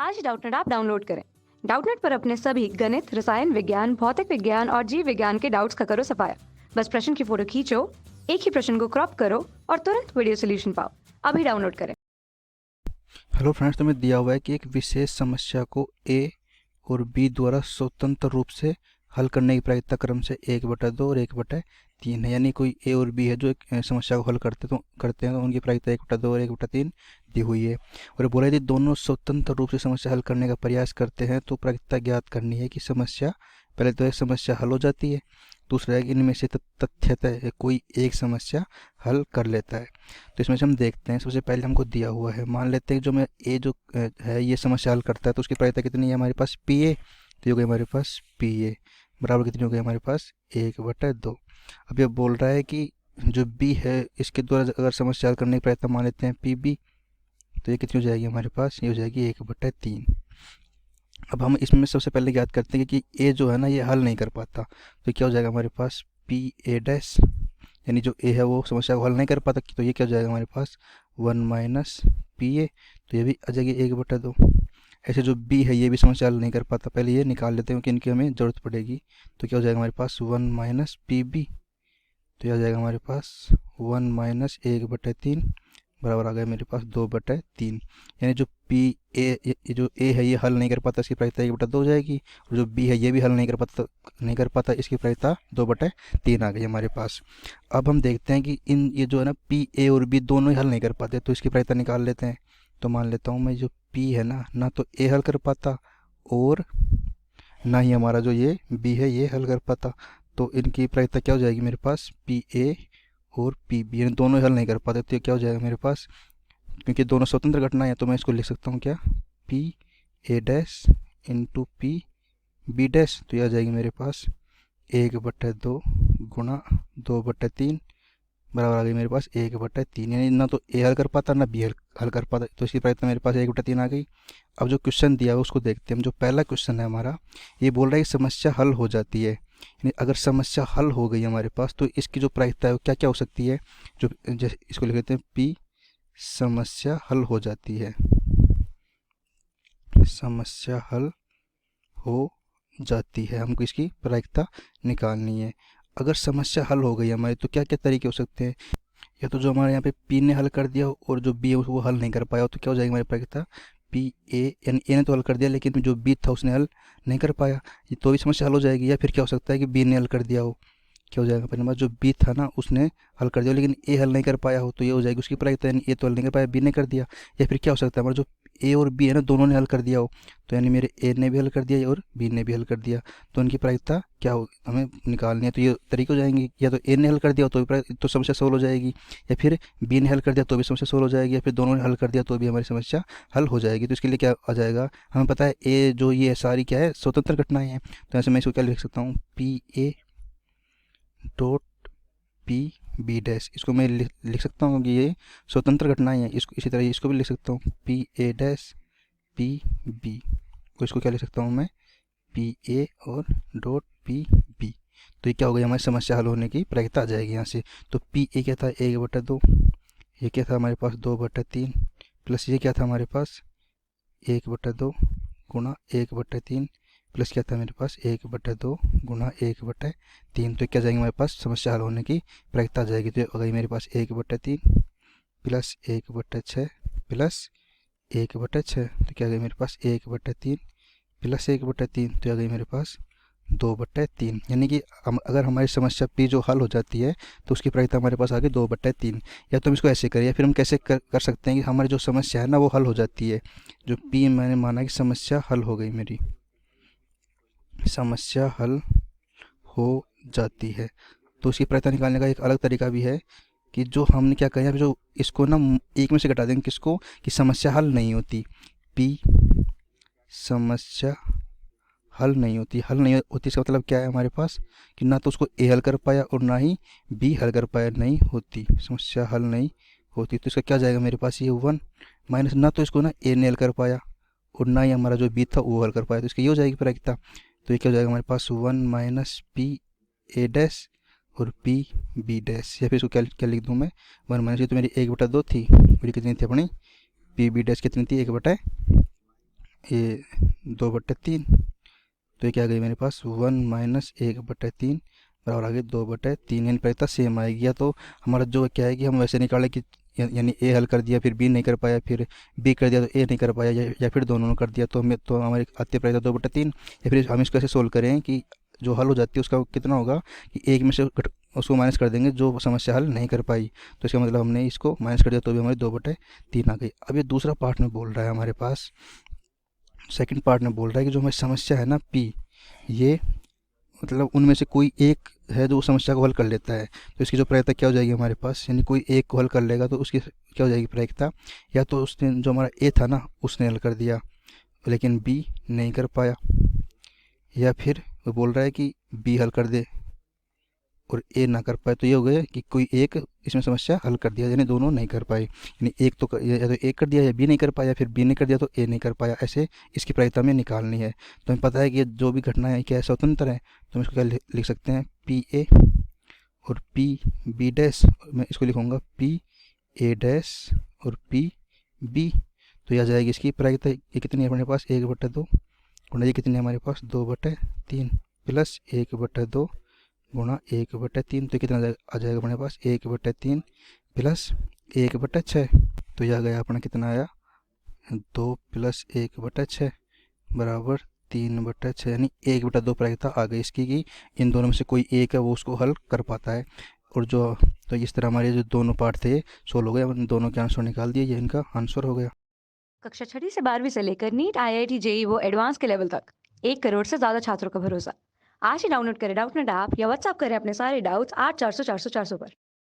आज Doubtnut app download करें। Doubtnut पर अपने सभी गणित, रसायन विज्ञान, भौतिक विज्ञान और जीव विज्ञान के डाउट्स का करो सफाया। बस प्रश्न की फोटो खींचो, एक ही प्रश्न को क्रॉप करो और तुरंत वीडियो सोल्यूशन पाओ। अभी डाउनलोड करें। हेलो फ्रेंड्स, तुम्हें दिया हुआ है कि एक विशेष समस्या को ए और बी द्वारा स्वतंत्र रूप से हल करने की प्रायिकता क्रम से 1/2 और 1/3 है। यानी कोई ए और बी है जो एक समस्या को हल करते हैं तो उनकी प्रायिकता 1/2 और 1/3 दी हुई है। और बोला यदि दोनों स्वतंत्र रूप से समस्या हल करने का प्रयास करते हैं तो प्रायिकता ज्ञात करनी है कि समस्या, पहले तो एक समस्या हल हो जाती है, दूसरा है कि इनमें से तथ्यतः कोई एक समस्या हल कर लेता है। तो इसमें से हम देखते हैं, सबसे पहले हमको दिया हुआ है, मान लेते हैं कि जो मैं ए जो है ये समस्या हल करता है तो उसकी प्रायिकता कितनी है हमारे पास पी ए, तो ये हो गई हमारे पास पी ए बराबर कितनी हो गई हमारे पास 1/2। अब ये बोल रहा है कि जो बी है इसके द्वारा अगर समस्या हल करने की प्रायिकता मान लेते हैं पी बी, तो ये कितनी हो जाएगी हमारे पास, ये हो जाएगी 1/3। अब हम इसमें सबसे पहले याद करते हैं कि ए जो है ना ये हल नहीं कर पाता, तो क्या हो जाएगा हमारे पास पी ए डैश, यानी जो ए है वो समस्या को हल नहीं कर पाता, तो ये क्या हो जाएगा हमारे पास 1 माइनस पी ए, तो ये भी आ जाएगी 1/2। ऐसे जो बी है ये भी समस्या हल नहीं कर पाता, पहले ये निकाल लेते हैं कि इनकी हमें ज़रूरत पड़ेगी। तो क्या हो जाएगा हमारे पास 1 माइनस पी बी, तो यह आ जाएगा हमारे पास 1 माइनस 1/3 बराबर आ गया मेरे पास 2/3। यानी जो पी ए जो ए है ये हल नहीं कर पाता, इसकी प्रायिकता 1/2 हो जाएगी, और जो बी है ये भी हल नहीं कर पाता इसकी प्रायिकता 2/3 आ गई हमारे पास। अब हम देखते हैं कि इन ये जो है ना पी ए और बी दोनों ही हल नहीं कर पाते, तो इसकी प्रायिकता निकाल लेते हैं। तो मान लेता हूँ मैं जो पी है ना तो ए हल कर पाता और ना ही हमारा जो ये बी है ये हल कर पाता, तो इनकी प्रायिकता क्या हो जाएगी मेरे पास पी ए और पी बी, यानी दोनों हल नहीं कर पाते, तो ये क्या हो जाएगा मेरे पास, क्योंकि दोनों स्वतंत्र घटनाएं हैं तो मैं इसको लिख सकता हूँ क्या P A dash into P B dash, तो यह आ जाएगी मेरे पास 1/2 गुणा 2/3 बराबर आ गई मेरे पास 1/3। यानी ना तो ए हल कर पाता ना बी हल कर पाता, तो इसकी प्रायिकता मेरे पास 1/3 आ गई। अब जो क्वेश्चन दिया है उसको देखते हैं हम। जो पहला क्वेश्चन है हमारा ये बोल रहा है कि समस्या हल हो जाती है, यानी अगर समस्या हल हो गई हमारे पास तो इसकी जो प्रायिकता है वो क्या क्या हो सकती है, जो जैसे इसको लिख लेते हैं पी समस्या हल हो जाती है, समस्या हल हो जाती है, हमको इसकी प्रायिकता निकालनी है। अगर समस्या हल हो गई हमारी तो क्या क्या तरीके हो सकते हैं, या तो जो हमारे यहाँ पे पी ने हल कर दिया और जो बी है वो हल नहीं कर पाया, तो क्या हो जाएगी हमारी प्रायिकता पी ए, यानी ए ने तो हल कर दिया लेकिन जो बी था उसने हल नहीं कर पाया, ये तो भी समस्या हल हो जाएगी। या फिर क्या हो सकता है कि बी ने हल कर दिया हो, क्या हो जाएगा पहले नंबर जो बी था ना उसने हल कर दिया लेकिन ए हल नहीं कर पाया हो, तो ये हो जाएगी उसकी प्रायिकता, यानी ए तो हल नहीं कर पाया बी ने कर दिया। या फिर क्या हो सकता है हमारा जो ए और बी है ना दोनों ने हल कर दिया हो, तो यानी मेरे ए ने भी हल कर दिया और बी ने भी हल कर दिया, तो उनकी प्रायिकता क्या हो हमें निकालनी है। तो ये तरीके हो जाएंगे, या तो ए ने हल कर दिया तो समस्या सोल्व हो जाएगी, या फिर बी ने हल कर दिया तो भी समस्या सोल्व हो जाएगी, या फिर दोनों ने हल कर दिया तो भी हमारी समस्या हल हो जाएगी। तो इसके लिए क्या आ जाएगा, हमें पता है ए जो ये सारी क्या है स्वतंत्र घटनाएं हैं, तो ऐसे मैं इसको क्या लिख सकता हूँ P A dot P B dash, इसको मैं लिख सकता हूँ कि ये स्वतंत्र घटनाएं हैं। इसको इसी तरह इसको भी लिख सकता हूँ P A dash P B, और इसको क्या लिख सकता हूँ मैं पी ए और डॉट पी बी। तो ये क्या हो गया हमारी समस्या हल होने की प्रायिकता आ जाएगी यहाँ से। तो पी ए क्या था 1/2, ये क्या था हमारे पास 2/3, प्लस ये क्या था हमारे पास 1/2 गुणा 1/3, प्लस क्या था मेरे पास 1/2 गुणा 1/3, तो क्या जाएंगे हमारे पास समस्या हल होने की प्रायिकता आ जाएगी। तो आ गई मेरे पास 1/3 प्लस 1/6 प्लस 1/6, तो क्या आ गई मेरे पास 1/3 प्लस 1/3, तो आ गई मेरे पास 2/3। यानी कि अगर हमारी समस्या पी जो हल हो जाती है तो उसकी प्रायिकता हमारे पास आ गई 2/3। या तो हम इसको ऐसे करें, या फिर हम कैसे कर सकते हैं कि हमारी जो समस्या है ना वो हल हो जाती है, जो पी मैंने माना कि समस्या हल हो गई, मेरी समस्या हल हो जाती है, तो उसकी प्रायिकता निकालने का एक अलग तरीका भी है कि जो हमने क्या कहा जो इसको ना एक में से घटा देंगे किसको, कि समस्या हल नहीं होती, पी समस्या हल नहीं होती, हल नहीं होती इसका मतलब क्या है हमारे पास कि ना तो उसको ए हल कर पाया और ना ही बी हल कर पाया, नहीं होती, समस्या हल नहीं होती। तो इसका क्या जाएगा मेरे पास ये 1 माइनस, ना तो इसको ना ए ने हल कर पाया और ना ही हमारा जो बी था वो हल कर पाया, तो इसकी ये हो जाएगी प्रायिकता। तो ये क्या हो जाएगा हमारे पास 1 माइनस पी ए डैश और पी बी डैश, या फिर इसको क्या क्या लिख दूँ मैं 1 माइनस, ये तो मेरी 1/2 थी, मेरी कितनी थी अपनी पी बी डैश कितनी थी ये 2/3, तो ये क्या आ गई मेरे पास 1 माइनस 1/3 बराबर आ गई 2/3, यानी प्रायिकता सेम आएगी। या तो हमारा जो क्या है कि हम वैसे निकाले कि यानी ए हल कर दिया फिर बी नहीं कर पाया, फिर बी कर दिया तो ए नहीं कर पाया, या फिर दोनों ने कर दिया तो हमें तो हमारी आती है प्रायिकता 2/3। या फिर हम इसको ऐसे सोल्व करें कि जो हल हो जाती है उसका कितना होगा कि एक में से उसको माइनस कर देंगे जो समस्या हल नहीं कर पाई, तो इसका मतलब हमने इसको माइनस कर दिया तो भी हमारी 2/3 आ गई। अब ये दूसरा पार्ट में बोल रहा है हमारे पास, सेकंड पार्ट में बोल रहा है कि जो हमारी समस्या है ना पी, ये मतलब उनमें से कोई एक है जो उस समस्या को हल कर लेता है, तो इसकी जो प्रायिकता क्या हो जाएगी हमारे पास, यानी कोई एक को हल कर लेगा तो उसकी क्या हो जाएगी प्रायिकता, या तो उसने जो हमारा ए था ना उसने हल कर दिया लेकिन बी नहीं कर पाया, या फिर वो बोल रहा है कि बी हल कर दे और ए ना कर पाए, तो ये हो गया कि कोई एक इसमें समस्या हल कर दिया, यानी दोनों नहीं कर पाए, यानी एक तो या तो एक कर दिया या बी नहीं कर पाया, फिर बी नहीं कर दिया तो ए नहीं कर पाया, ऐसे इसकी प्रायिकता में निकालनी है। तो हमें पता है कि जो भी घटना है क्या है स्वतंत्र है, तो हम इसको क्या लिख सकते हैं पी ए और पी बी डैश, मैं इसको लिखूँगा पी ए डैश और पी बी, तो यह आ जाएगी इसकी प्रायिकता। ये कितनी है अपने पास 1/2 गुणा ये कितनी है हमारे पास 2/3 प्लस 1/2 गुणा 1/3, तो कितना आ जाएगा अपने पास 1/3 प्लस 1/6, तो यह गया अपना कितना आया 2 प्लस 1/6 बराबर 3/6, यानी 1/2 प्रायिकता आ गई इसकी कि इन दोनों में से कोई एक है वो उसको हल कर पाता है। और जो तो इस तरह हमारे जो दोनों पार्ट थे सोल्व हो गए, हमने दोनों के आंसर निकाल दिए, ये इनका आंसर हो गया। कक्षा 6 से 12वीं से लेकर नीट, IIT, जेई वो एडवांस के लेवल तक 1 करोड़ से ज्यादा छात्रों का भरोसा। आज ही डाउनलोड करें डाउटनेट ऐप या व्हाट्सएप करें अपने सारे डाउट्स 8400 400 400 पर।